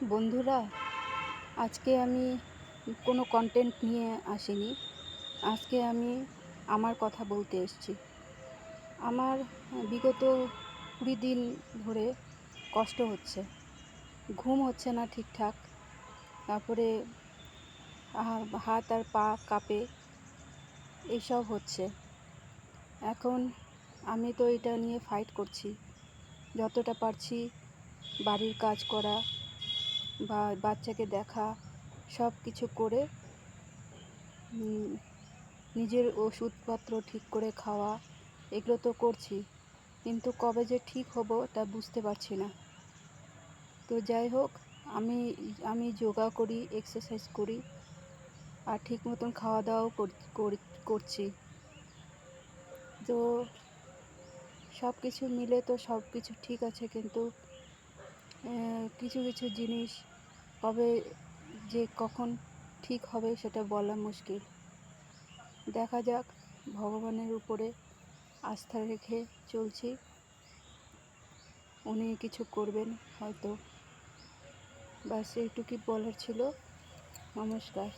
বন্ধুরা, আজকে আমি কোনো কন্টেন্ট নিয়ে আসিনি। আজকে আমি আমার কথা বলতে এসেছি। আমার বিগত 20 দিন ধরে কষ্ট হচ্ছে। ঘুম হচ্ছে না ঠিকঠাক। তারপরে হাত আর পা কাঁপে, এইসব হচ্ছে। এখন আমি তো এটা নিয়ে ফাইট করছি। যতটা পারছি বাড়ির কাজ করা বা বাচ্চাকে দেখা, সব কিছু করে নিজের ওষুধপত্র ঠিক করে খাওয়া, এগুলো তো করছি, কিন্তু কবে যে ঠিক হব তা বুঝতে পারছি না। তো যাই হোক, আমি আমি যোগা করি, এক্সারসাইজ করি, আর ঠিক মতন খাওয়া দাওয়াও করছি। তো সব কিছু মিলে তো সব কিছু ঠিক আছে, কিন্তু কিছু কিছু জিনিস কবে যে কখন ঠিক হবে সেটা বলা মুশকিল। দেখা যাক, ভগবানের উপরে আস্থা রেখে চলছি, উনি কিছু করবেন হয়তো। ব্যাস এইটুকুই বলার ছিল। নমস্কার।